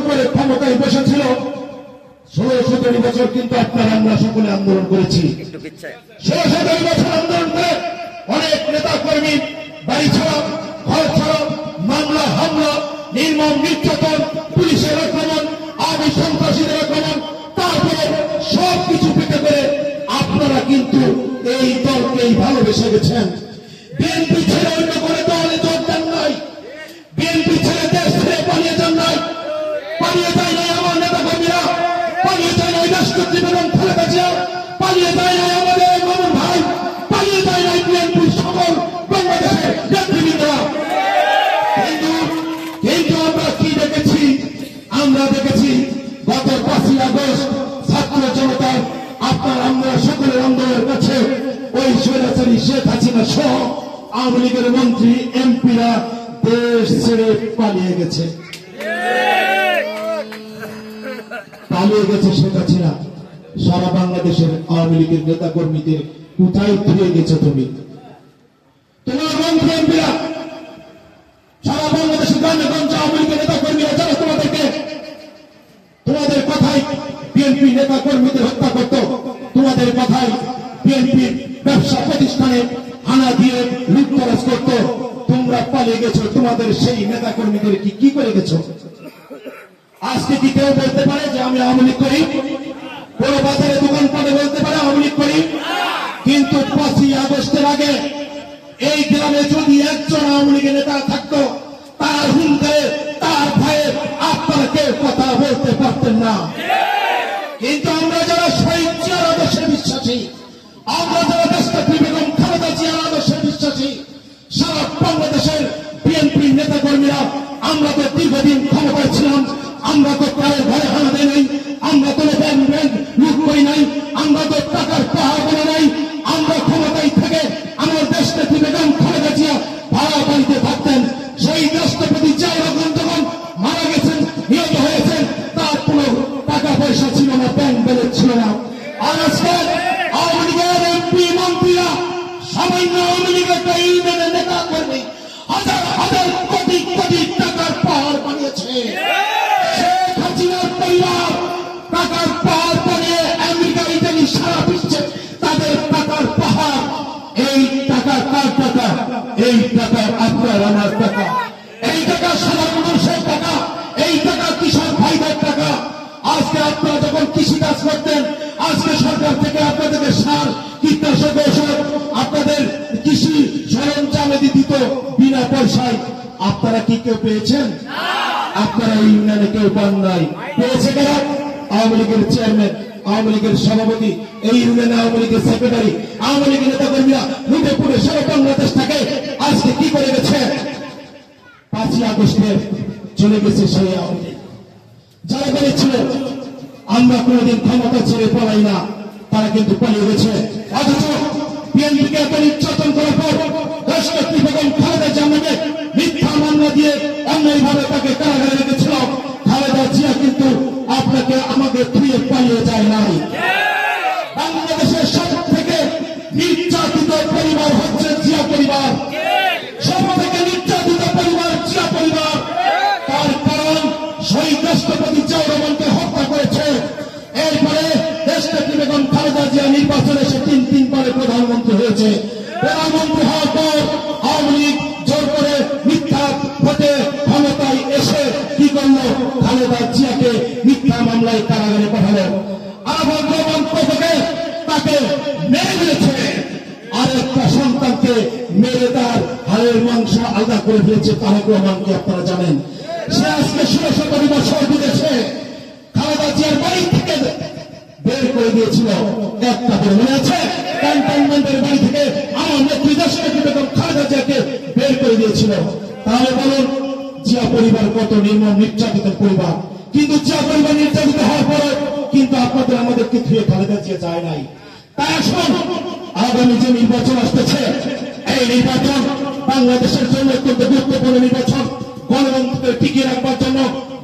করে ক্ষমতায় বসেছিল, 16-17 বছর কিন্তু আপনারা আমরা সকলে আন্দোলন করেছি। 16-17 বছর আন্দোলন করে অনেক নেতা কর্মী বাড়ি ছাড়া, ঘর ছাড়া, মামলা হামলা, নির্মম নির্যাতন, পুলিশের আক্রমণ, আওয়ামী সন্ত্রাসীদের আক্রমণ, তারপরে সবকিছু পেতে করে আপনারা কিন্তু এই দলকেই ভালোবেসে গেছেন। বিএনপি ছেড়ে অন্য করে দলে যোগ দেন নাই, বিএনপি ছেড়ে দেশ ছেড়ে পালিয়ে যান নাই, পালিয়ে যায় নাই আমার নেতা কর্মীরা, পালিয়ে যায় নাই রাষ্ট্রপতি বেগম খালেদা জিয়া, পালিয়ে যায় নাই আমাদের মামুন ভাই, পালিয়ে যায় নাই বিএনপির সকল বাংলাদেশের নেতৃবৃন্দরা। কিন্তু আমরা কি দেখেছি? আমরা দেখেছি গত 5ই আগস্ট ছাত্র জনতার আপনার আমরা সকলের আন্দোলনের কাছে ওই স্বৈরাচারী শেখ হাসিনা সহ আওয়ামী লীগের মন্ত্রী এমপিরা দেশ ছেড়ে পালিয়ে গেছে। পালিয়ে গেছে শেখ হাসিনা। সারা বাংলাদেশের আওয়ামী লীগের নেতা কর্মীদের কোথায় ফিরে গেছে তুমি? তোমার মন্ত্রী এমপিরা সারা বাংলাদেশের গ্রামে-গঞ্জে আওয়ামী লীগের নেতা কর্মীরা যারা তোমাদের কথায় বিএনপি নেতা কর্মীদের হত্যা করত, তোমাদের কথায় বিএনপির ব্যবসা প্রতিষ্ঠানে হানা দিয়ে লুটতরাজ করত, তোমরা পালিয়ে গেছো। তোমাদের সেই নেতা কর্মীদের কি করে গেছো? আজকে কি কেউ বলতে পারে যে আমি আওয়ামী লীগ করি? কোন বাজারে দোকানপাটে বলতে পারে আওয়ামী লীগ করি? কিন্তু 5ই আগস্টের আগে এই গ্রামে যদি একজন আওয়ামী লীগের নেতা থাকতো, তার হুঙ্কারে তার ভয়ে আপনারা কেউ কথা বলতে পারতেন না। কিন্তু আমরা যারা শহীদ জিয়ার আদর্শে বিশ্বাসী, আমরা যারা রাষ্ট্রপতি বেগম খালেদা জিয়ার আদর্শে বিশ্বাসী, সারা বাংলাদেশের বিএনপির নেতা কর্মীরা আমরা তো দীর্ঘদিন ক্ষমতায় ছিলাম, আমরা তো কারো ঘরে হানা দেয় নাই, আমরা তো ব্যাংক লুট করি নাই, আমরা তো টাকার পাহাড় বলে নাই। আমরা ক্ষমতায় থেকে আমার দেশনেত্রী বেগম খালেদা জিয়া ভাড়া বাড়িতে থাকতেন। সেই রাষ্ট্রপতি জিয়াউর রহমান যখন মারা গেছেন, নিহত হয়েছেন, তার কোন টাকা পয়সা ছিল না, ব্যাংক ব্যালেন্স ছিল না। আর আজকে আওয়ামী লীগের এমপি মন্ত্রীরা সামান্য আওয়ামী লীগের ইউনিয়নের নেতা কর্মী হাজার হাজার কোটি কোটি টাকার পাহাড় বানিয়েছে। শেখ হাসিনার পরিবার টাকার পাহাড় বানিয়ে আমেরিকা, ইতালি, সারা বিশ্বে তাদের টাকার পাহাড়। এই টাকা কার টাকা? এই টাকা আপনার আমার টাকা, এই টাকা সাধারণ মানুষের টাকা, এই টাকা কৃষক ভাইদের টাকা। আজকে আপনারা যখন কৃষিকাজ করতেন, আজকে সরকার থেকে আপনাদেরকে সার, কীটনাশক ঔষধ, আপনাদের কৃষি সরঞ্জামে দিত বিনা পয়সায়। আপনারা কি কেউ পেয়েছেন? আপনারা ইউনিয়নে কেউ পান নাই। পেয়েছে কারা? আওয়ামী লীগের চেয়ারম্যান, আওয়ামী লীগের সভাপতি, এই ইউনিয়নে আওয়ামী লীগের সেক্রেটারি, আওয়ামী লীগের নেতা কর্মীরা লুটে পুড়ে সারা বাংলাদেশ থাকে। আজকে কি করে গেছে? 5ই আগস্টে চলে গেছে সেই আওয়ামী লীগ। যারা বলেছিল আমরা কোনদিন ক্ষমতা ছেড়ে পালাই না, তারা কিন্তু পালিয়ে গেছে। অথচ বিএনপিকে এত নির্যাতন করার পর রাষ্ট্রপতি বেগম খালেদা জিয়াকে মিথ্যা মামলা দিয়ে অন্যায়ভাবে তাকে কারাগারে রেখেছিল। খালেদা জিয়া কিন্তু আপনাকে আমাকে ফিরে পালিয়ে যায় নাই। বাংলাদেশের সব থেকে নির্যাতিত পরিবার হচ্ছে জিয়া পরিবার, সব থেকে নির্যাতিত পরিবার জিয়া পরিবার। তার কারণ শহীদ রাষ্ট্রপতি জিয়াউর রহমানকে হত্যা করেছে। এরপরে দেশনেত্রী বেগম খালেদা জিয়া নির্বাচনে সে 3 বারে প্রধানমন্ত্রী হয়েছে। প্রধানমন্ত্রী হওয়ার পর আওয়ামী লীগ জোর করে মিথ্যা ভোটে ক্ষমতায় এসে কি করল? খালেদা জিয়াকে মিথ্যা মামলায় কারাগারে পাঠালো। আবার তাকে মেরে দিয়েছে, আরেকটা সন্তানকে মেরে তার হাড়ের মাংস আলাদা করে দিয়েছে। তারেক রহমানকে আপনারা জানেন, সে আজকে 16 বছর বিদেশে খালেদা জিয়ার বাড়ি থেকে বের করে দিয়েছিল। একটা করে মনে আছে? ক্যান্টনমেন্টের বাড়ি থেকে আমার নেত্রী দেশনেত্রী বেগম খালেদা জিয়াকে বের করে দিয়েছিল। তাহলে বলুন, জিয়া পরিবার কত নির্মম নির্যাতিত পরিবার। কিন্তু জিয়া পরিবার নির্যাতিত হওয়ার পরে কিন্তু আপনাদের আমাদেরকে ধুয়ে খালেদা জিয়া যায় নাই। তাই আসুন, আগামী যে নির্বাচন আসতেছে, এই নির্বাচন বাংলাদেশের জন্য অত্যন্ত গুরুত্বপূর্ণ নির্বাচন। গণতন্ত্রকে টিকিয়ে রাখবার জন্য,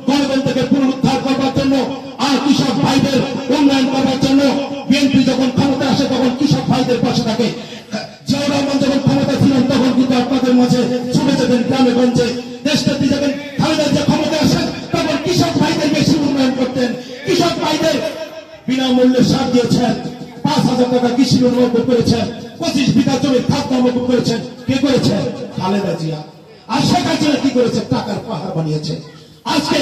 গণতন্ত্রকে পুনরুদ্ধার করবার জন্য, আর কৃষক ভাইদের উন্নয়ন করবার জন্য। বিএনপি যখন ক্ষমতা আসে তখন কৃষক ভাইদের পাশে থাকে। জিয়াউর রহমান যখন ক্ষমতা ছিলেন তখন কিন্তু আপনাদের মাঝে ছুটে যেতেন গ্রামে গঞ্জে। দেশনেত্রী যখন খালেদা জিয়া ক্ষমতা আসেন তখন কৃষক ভাইদের মূল্যে সার দিয়েছেন, 5,000 টাকা কৃষি লোন মকুব করেছেন, 25 বিঘা জমি খাজনা মকুব করেছেন। কে করেছেন? খালেদা জিয়া। আর শেখ হাসিনা কি করেছে? টাকার পাহাড় বানিয়েছে। আজকে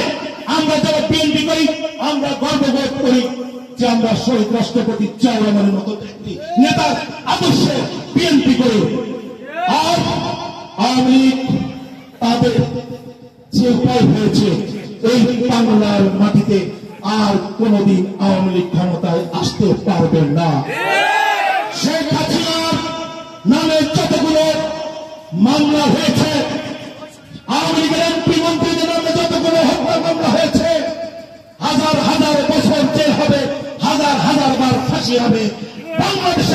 আমরা যারা বিএনপি করি, আমরা গর্ববোধ করি যে আমরা শহীদ রাষ্ট্রপতি জিয়াউর রহমানের মতো একটি নেতার আদর্শে বিএনপি করি। আর আওয়ামী লীগ তাদের যে উপায় হয়েছে, এই বাংলার মাটিতে আর কোনদিন আওয়ামী লীগ ক্ষমতায় আসতে পারবে না। শেখ হাসিনার নামে যতগুলো মামলা হয়েছে, আওয়ামী লীগের এমপি মন্ত্রীদের নামে যতগুলো হত্যা মামলা হয়েছে, হাজার হাজার বছর জেল হবে, হাজার হাজার বার ফাঁসি হবে। বাংলাদেশ